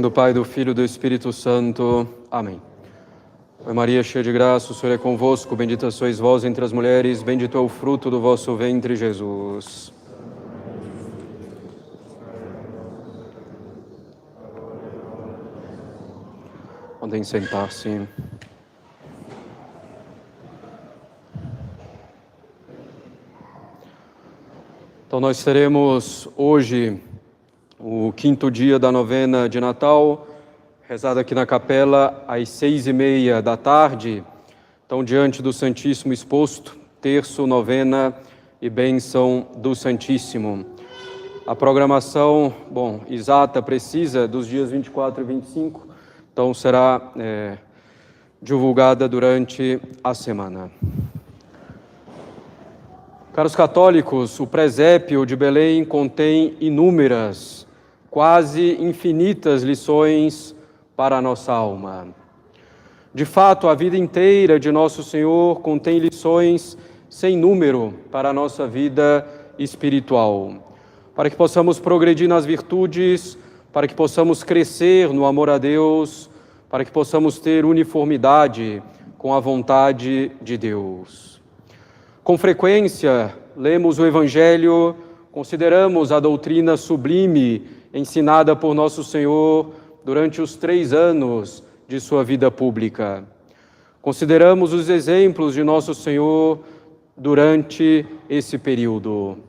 nome do Pai, do Filho e do Espírito Santo. Amém. Ave Maria, cheia de graça, o Senhor é convosco, bendita sois vós entre as mulheres, bendito é o fruto do vosso ventre, Jesus. Podem sentar-se. Então nós teremos hoje o quinto dia da novena de Natal, rezada aqui na capela às 6h30 da tarde. Então, diante do Santíssimo exposto, terço, novena e bênção do Santíssimo. A programação, exata, precisa, dos dias 24 e 25, então será divulgada durante a semana. Caros católicos, o presépio de Belém contém inúmeras, quase infinitas lições para a nossa alma. De fato, a vida inteira de Nosso Senhor contém lições sem número para a nossa vida espiritual, para que possamos progredir nas virtudes, para que possamos crescer no amor a Deus, para que possamos ter uniformidade com a vontade de Deus. Com frequência, lemos o Evangelho, consideramos a doutrina sublime ensinada por Nosso Senhor durante os 3 anos de sua vida pública. Consideramos os exemplos de Nosso Senhor durante esse período.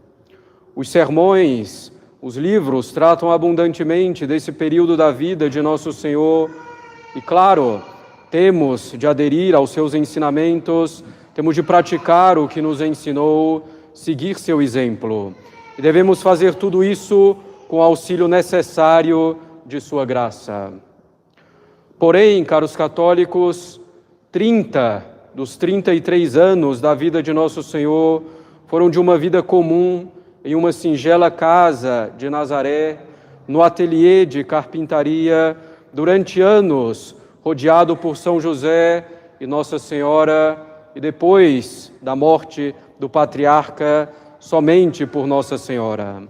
Os sermões, os livros tratam abundantemente desse período da vida de Nosso Senhor e, claro, temos de aderir aos seus ensinamentos, temos de praticar o que nos ensinou, seguir seu exemplo. E devemos fazer tudo isso com o auxílio necessário de sua graça. Porém, caros católicos, 30 dos 33 anos da vida de Nosso Senhor foram de uma vida comum em uma singela casa de Nazaré, no ateliê de carpintaria, durante anos, rodeado por São José e Nossa Senhora, e depois da morte do patriarca, somente por Nossa Senhora.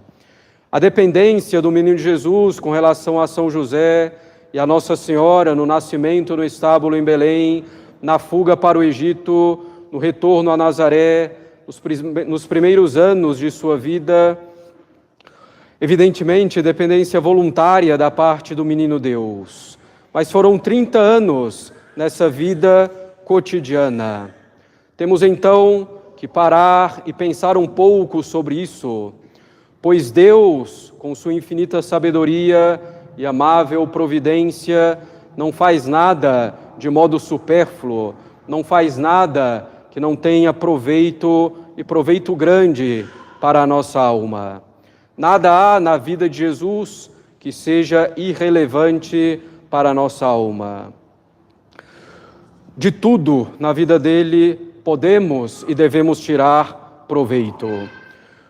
A dependência do menino Jesus com relação a São José e a Nossa Senhora no nascimento no estábulo em Belém, na fuga para o Egito, no retorno a Nazaré, nos primeiros anos de sua vida, evidentemente, dependência voluntária da parte do menino Deus. Mas foram 30 anos nessa vida cotidiana. Temos então que parar e pensar um pouco sobre isso, pois Deus, com sua infinita sabedoria e amável providência, não faz nada de modo supérfluo, não faz nada que não tenha proveito e proveito grande para a nossa alma. Nada há na vida de Jesus que seja irrelevante para a nossa alma. De tudo na vida dele podemos e devemos tirar proveito.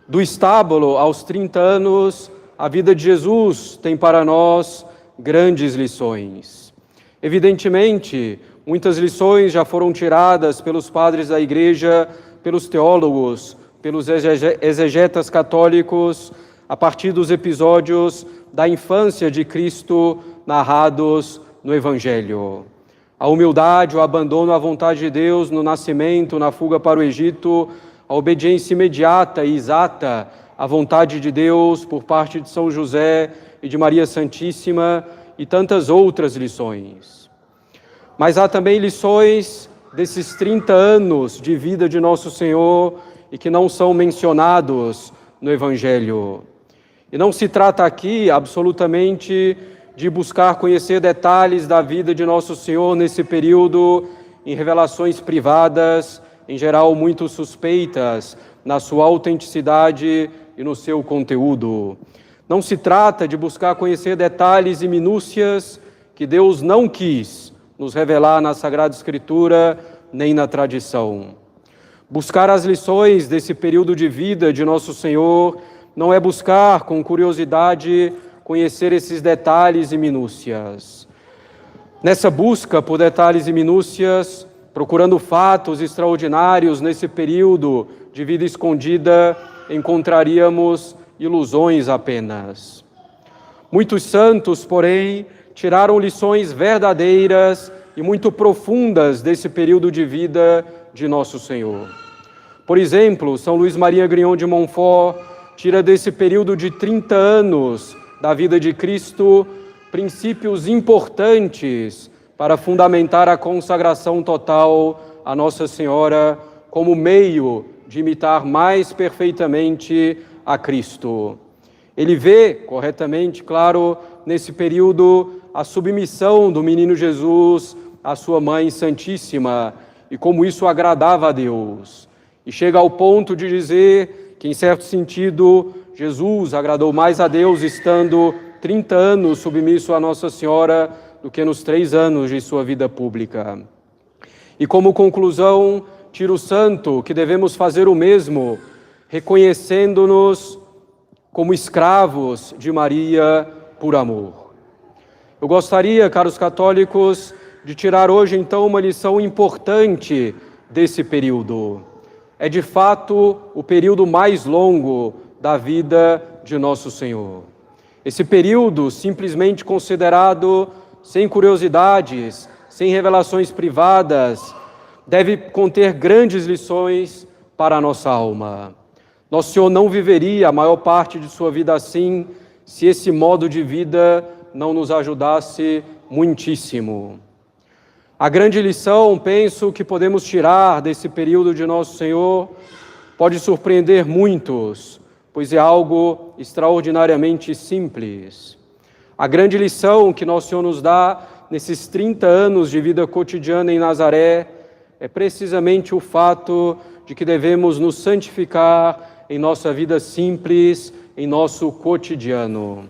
Do estábulo aos 30 anos, a vida de Jesus tem para nós grandes lições. Evidentemente, muitas lições já foram tiradas pelos padres da Igreja, pelos teólogos, pelos exegetas católicos, a partir dos episódios da infância de Cristo narrados no Evangelho. A humildade, o abandono à vontade de Deus no nascimento, na fuga para o Egito, a obediência imediata e exata à vontade de Deus por parte de São José e de Maria Santíssima e tantas outras lições. Mas há também lições desses 30 anos de vida de Nosso Senhor e que não são mencionados no Evangelho. E não se trata aqui absolutamente de buscar conhecer detalhes da vida de Nosso Senhor nesse período em revelações privadas, em geral muito suspeitas na sua autenticidade e no seu conteúdo. Não se trata de buscar conhecer detalhes e minúcias que Deus não quis nos revelar na Sagrada Escritura nem na tradição. Buscar as lições desse período de vida de Nosso Senhor não é buscar com curiosidade conhecer esses detalhes e minúcias. Nessa busca por detalhes e minúcias, procurando fatos extraordinários nesse período de vida escondida, encontraríamos ilusões apenas. Muitos santos, porém, tiraram lições verdadeiras e muito profundas desse período de vida de Nosso Senhor. Por exemplo, São Luís Maria Grignon de Montfort tira desse período de 30 anos da vida de Cristo princípios importantes para fundamentar a consagração total a Nossa Senhora como meio de imitar mais perfeitamente a Cristo. Ele vê, corretamente, claro, nesse período, a submissão do menino Jesus à sua Mãe Santíssima e como isso agradava a Deus. E chega ao ponto de dizer que, em certo sentido, Jesus agradou mais a Deus estando 30 anos submisso a Nossa Senhora do que nos 3 anos de sua vida pública. E como conclusão, tira o santo que devemos fazer o mesmo, reconhecendo-nos como escravos de Maria por amor. Eu gostaria, caros católicos, de tirar hoje então uma lição importante desse período. É de fato o período mais longo da vida de Nosso Senhor. Esse período, simplesmente considerado sem curiosidades, sem revelações privadas, deve conter grandes lições para a nossa alma. Nosso Senhor não viveria a maior parte de sua vida assim, se esse modo de vida não nos ajudasse muitíssimo. A grande lição, penso, que podemos tirar desse período de Nosso Senhor pode surpreender muitos, pois é algo extraordinariamente simples. A grande lição que Nosso Senhor nos dá nesses 30 anos de vida cotidiana em Nazaré é precisamente o fato de que devemos nos santificar em nossa vida simples, em nosso cotidiano.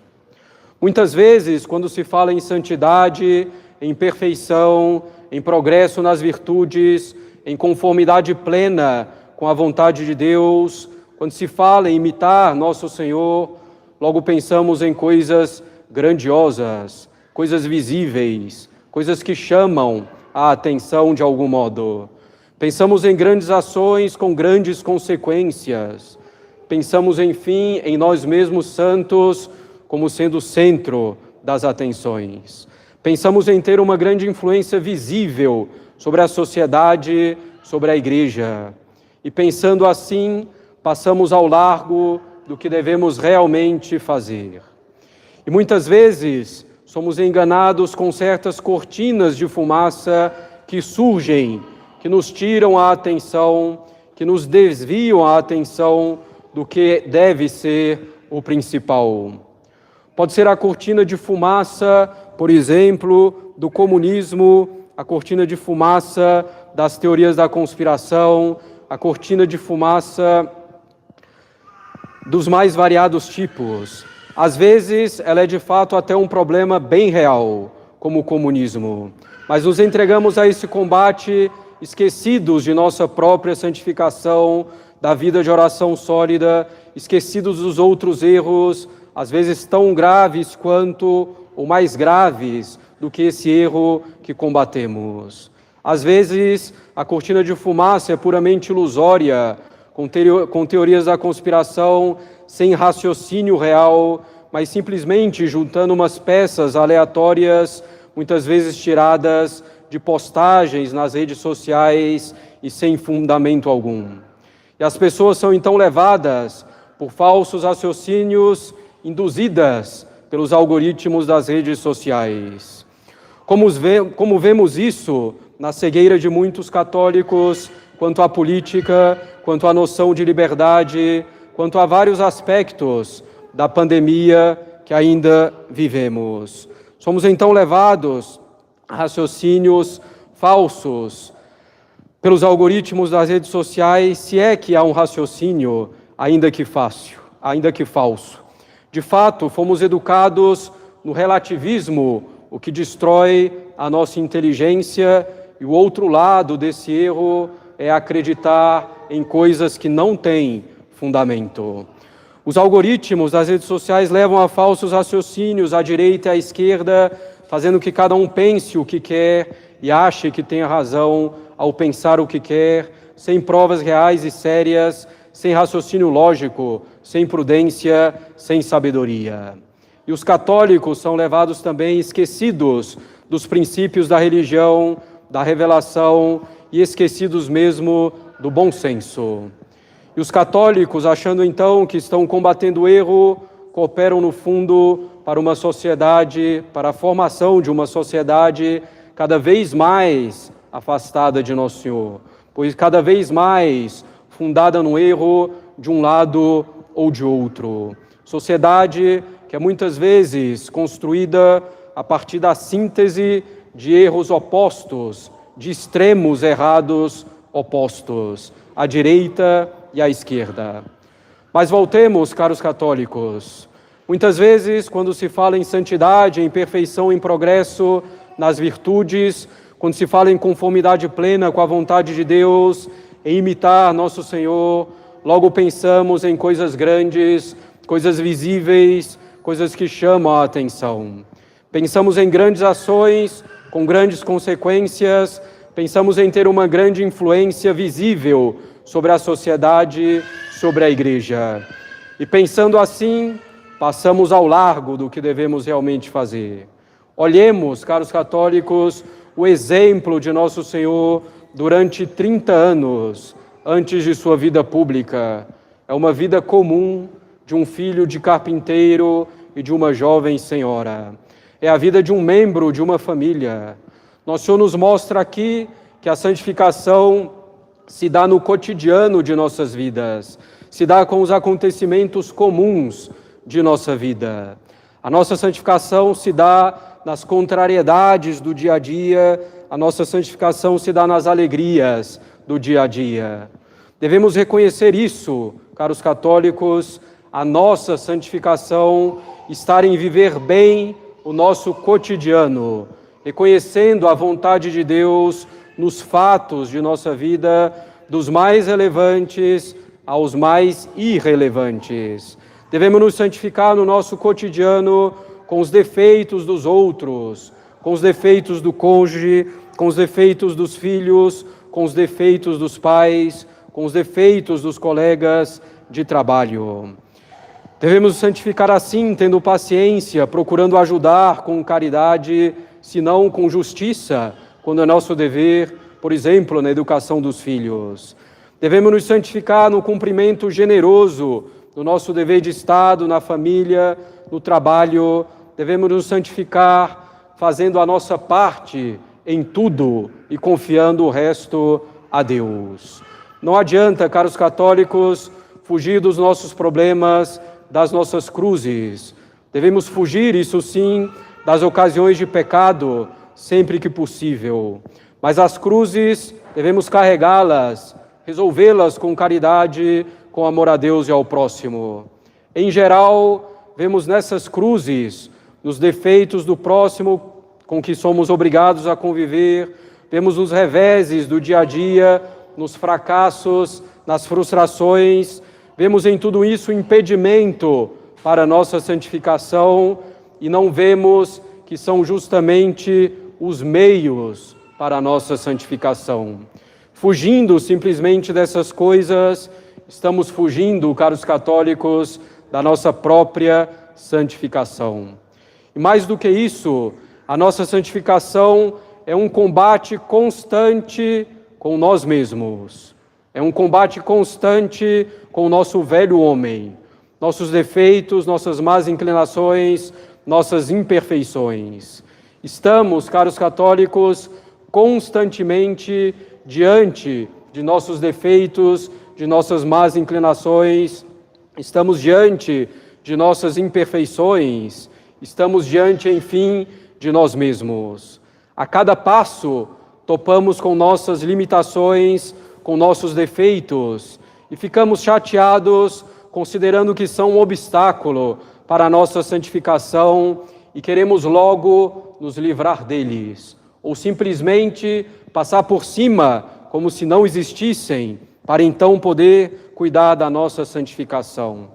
Muitas vezes, quando se fala em santidade, em perfeição, em progresso nas virtudes, em conformidade plena com a vontade de Deus, quando se fala em imitar Nosso Senhor, logo pensamos em coisas grandiosas, coisas visíveis, coisas que chamam a atenção de algum modo. Pensamos em grandes ações com grandes consequências. Pensamos, enfim, em nós mesmos santos como sendo o centro das atenções. Pensamos em ter uma grande influência visível sobre a sociedade, sobre a Igreja. E pensando assim, passamos ao largo do que devemos realmente fazer. E muitas vezes somos enganados com certas cortinas de fumaça que surgem, que nos tiram a atenção, que nos desviam a atenção do que deve ser o principal. Pode ser a cortina de fumaça, por exemplo, do comunismo, a cortina de fumaça das teorias da conspiração, a cortina de fumaça dos mais variados tipos. Às vezes, ela é de fato até um problema bem real, como o comunismo. Mas nos entregamos a esse combate esquecidos de nossa própria santificação, da vida de oração sólida, esquecidos dos outros erros, às vezes tão graves quanto ou mais graves do que esse erro que combatemos. Às vezes, a cortina de fumaça é puramente ilusória, com teorias da conspiração sem raciocínio real, mas simplesmente juntando umas peças aleatórias, muitas vezes tiradas de postagens nas redes sociais e sem fundamento algum. E as pessoas são então levadas por falsos raciocínios, induzidas pelos algoritmos das redes sociais. Como vemos isso na cegueira de muitos católicos quanto à política, quanto à noção de liberdade, quanto a vários aspectos da pandemia que ainda vivemos. Somos então levados a raciocínios falsos pelos algoritmos das redes sociais, se é que há um raciocínio, ainda que falso. De fato, fomos educados no relativismo, o que destrói a nossa inteligência, e o outro lado desse erro é acreditar em coisas que não têm fundamento. Os algoritmos das redes sociais levam a falsos raciocínios à direita e à esquerda, fazendo que cada um pense o que quer e ache que tem a razão ao pensar o que quer, sem provas reais e sérias, sem raciocínio lógico, sem prudência, sem sabedoria. E os católicos são levados também esquecidos dos princípios da religião, da revelação e esquecidos mesmo do bom senso. E os católicos, achando então que estão combatendo o erro, cooperam no fundo para uma sociedade, para a formação de uma sociedade cada vez mais afastada de Nosso Senhor, pois cada vez mais fundada no erro de um lado ou de outro. Sociedade que é muitas vezes construída a partir da síntese de erros opostos, de extremos errados opostos, à direita e à esquerda. Mas voltemos, caros católicos. Muitas vezes, quando se fala em santidade, em perfeição, em progresso, nas virtudes, quando se fala em conformidade plena com a vontade de Deus, em imitar Nosso Senhor, logo pensamos em coisas grandes, coisas visíveis, coisas que chamam a atenção. Pensamos em grandes ações, com grandes consequências, pensamos em ter uma grande influência visível sobre a sociedade, sobre a Igreja. E pensando assim, passamos ao largo do que devemos realmente fazer. Olhemos, caros católicos, o exemplo de Nosso Senhor durante 30 anos antes de sua vida pública. É uma vida comum de um filho de carpinteiro e de uma jovem senhora. É a vida de um membro de uma família. Nosso Senhor nos mostra aqui que a santificação se dá no cotidiano de nossas vidas, se dá com os acontecimentos comuns de nossa vida. A nossa santificação se dá nas contrariedades do dia a dia, a nossa santificação se dá nas alegrias do dia a dia. Devemos reconhecer isso, caros católicos, a nossa santificação estar em viver bem o nosso cotidiano, reconhecendo a vontade de Deus nos fatos de nossa vida, dos mais relevantes aos mais irrelevantes. Devemos nos santificar no nosso cotidiano com os defeitos dos outros, com os defeitos do cônjuge, com os defeitos dos filhos, com os defeitos dos pais, com os defeitos dos colegas de trabalho. Devemos santificar assim, tendo paciência, procurando ajudar com caridade, se não com justiça, quando é nosso dever, por exemplo, na educação dos filhos. Devemos nos santificar no cumprimento generoso do nosso dever de Estado, na família, no trabalho. Devemos nos santificar fazendo a nossa parte em tudo e confiando o resto a Deus. Não adianta, caros católicos, fugir dos nossos problemas, das nossas cruzes. Devemos fugir, isso sim, das ocasiões de pecado, sempre que possível. Mas as cruzes, devemos carregá-las, resolvê-las com caridade, com amor a Deus e ao próximo. Em geral, vemos nessas cruzes, nos defeitos do próximo com que somos obrigados a conviver, vemos nos reveses do dia a dia, nos fracassos, nas frustrações, vemos em tudo isso impedimento para a nossa santificação e não vemos que são justamente os meios para a nossa santificação. Fugindo simplesmente dessas coisas, estamos fugindo, caros católicos, da nossa própria santificação. E mais do que isso, a nossa santificação é um combate constante com nós mesmos. É um combate constante com o nosso velho homem, nossos defeitos, nossas más inclinações, nossas imperfeições. Estamos, caros católicos, constantemente diante de nossos defeitos, de nossas más inclinações, estamos diante de nossas imperfeições, estamos diante, enfim, de nós mesmos. A cada passo, topamos com nossas limitações, com nossos defeitos e ficamos chateados, considerando que são um obstáculo para a nossa santificação e queremos logo nos livrar deles, ou simplesmente passar por cima como se não existissem, para então poder cuidar da nossa santificação.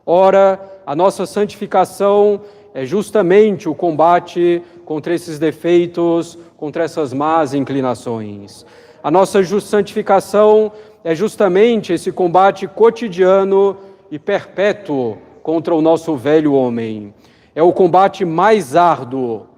Ora, a nossa santificação é justamente o combate contra esses defeitos, contra essas más inclinações. A nossa santificação é justamente esse combate cotidiano e perpétuo contra o nosso velho homem. é o combate mais árduo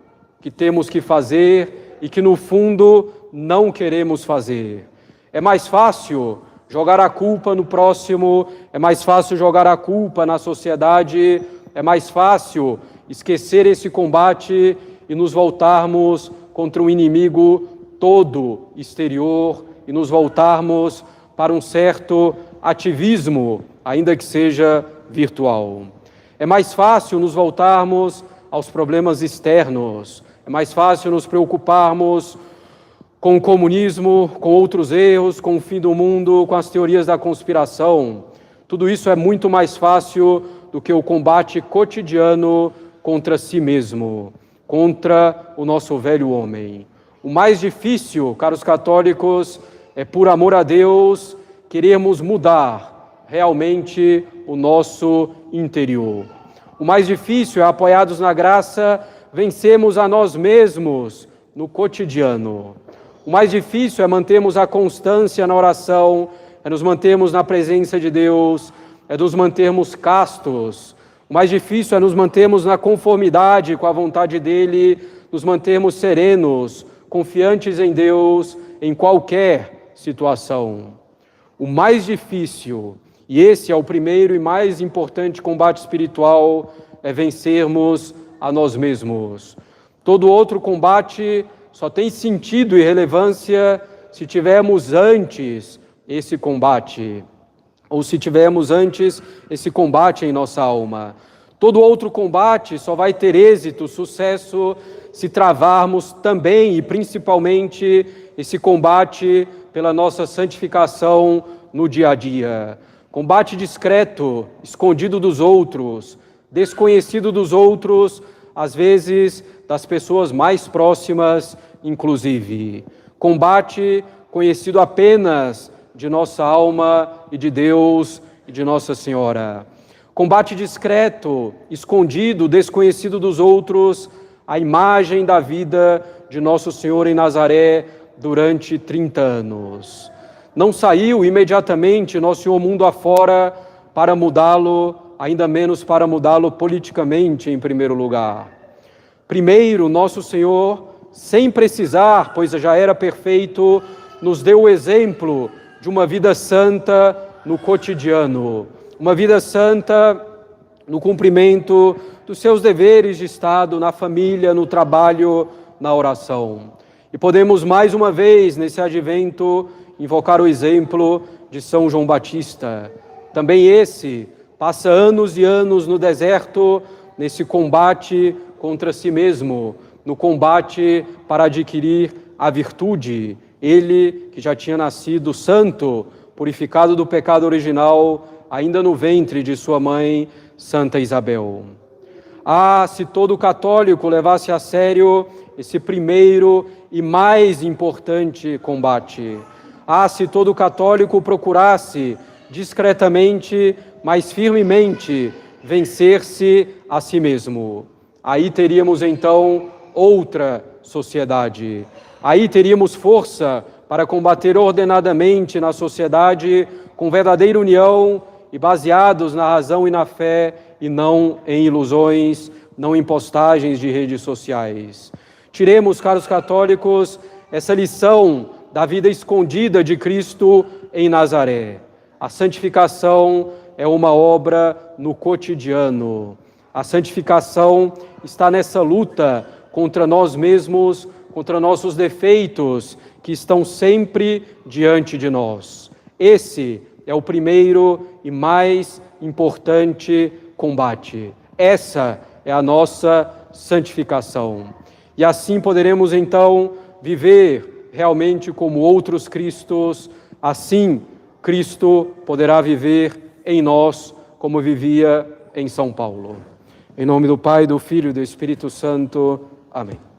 que temos que fazer e que, no fundo, não queremos fazer. É mais fácil jogar a culpa no próximo, é mais fácil jogar a culpa na sociedade, é mais fácil esquecer esse combate e nos voltarmos contra um inimigo todo exterior e nos voltarmos para um certo ativismo, ainda que seja virtual. É mais fácil nos voltarmos aos problemas externos, é mais fácil nos preocuparmos com o comunismo, com outros erros, com o fim do mundo, com as teorias da conspiração. Tudo isso é muito mais fácil do que o combate cotidiano contra si mesmo, contra o nosso velho homem. O mais difícil, caros católicos, é, por amor a Deus, queremos mudar realmente o nosso interior. O mais difícil é, apoiados na graça, vencermos a nós mesmos no cotidiano. O mais difícil é mantermos a constância na oração, é nos mantermos na presença de Deus, é nos mantermos castos. O mais difícil é nos mantermos na conformidade com a vontade dEle, nos mantermos serenos, confiantes em Deus, em qualquer situação. O mais difícil, e esse é o primeiro e mais importante combate espiritual, é vencermos a nós mesmos. Todo outro combate só tem sentido e relevância se tivermos antes esse combate, ou se tivermos antes esse combate em nossa alma. Todo outro combate só vai ter êxito, sucesso, se travarmos também e principalmente esse combate pela nossa santificação no dia a dia. Combate discreto, escondido dos outros, desconhecido dos outros, às vezes das pessoas mais próximas, inclusive. Combate conhecido apenas de nossa alma e de Deus e de Nossa Senhora. Combate discreto, escondido, desconhecido dos outros, a imagem da vida de Nosso Senhor em Nazaré durante 30 anos. Não saiu imediatamente Nosso Senhor mundo afora para mudá-lo, ainda menos para mudá-lo politicamente em primeiro lugar. Primeiro, Nosso Senhor, sem precisar, pois já era perfeito, nos deu o exemplo de uma vida santa no cotidiano, uma vida santa no cumprimento dos seus deveres de Estado, na família, no trabalho, na oração. E podemos mais uma vez, nesse advento, invocar o exemplo de São João Batista. Também esse passa anos e anos no deserto, nesse combate contra si mesmo, no combate para adquirir a virtude. Ele, que já tinha nascido santo, purificado do pecado original, ainda no ventre de sua mãe, Santa Isabel. Ah, se todo católico levasse a sério esse primeiro e mais importante combate. Ah, se todo católico procurasse discretamente, mas firmemente, vencer-se a si mesmo. Aí teríamos então outra sociedade. Aí teríamos força para combater ordenadamente na sociedade com verdadeira união e baseados na razão e na fé e não em ilusões, não em postagens de redes sociais. Tiremos, caros católicos, essa lição da vida escondida de Cristo em Nazaré. A santificação é uma obra no cotidiano. A santificação está nessa luta contra nós mesmos, contra nossos defeitos, que estão sempre diante de nós. Esse é o primeiro e mais importante combate. Essa é a nossa santificação. E assim poderemos então viver realmente como outros Cristos, assim Cristo poderá viver em nós como vivia em São Paulo. Em nome do Pai, do Filho e do Espírito Santo. Amém.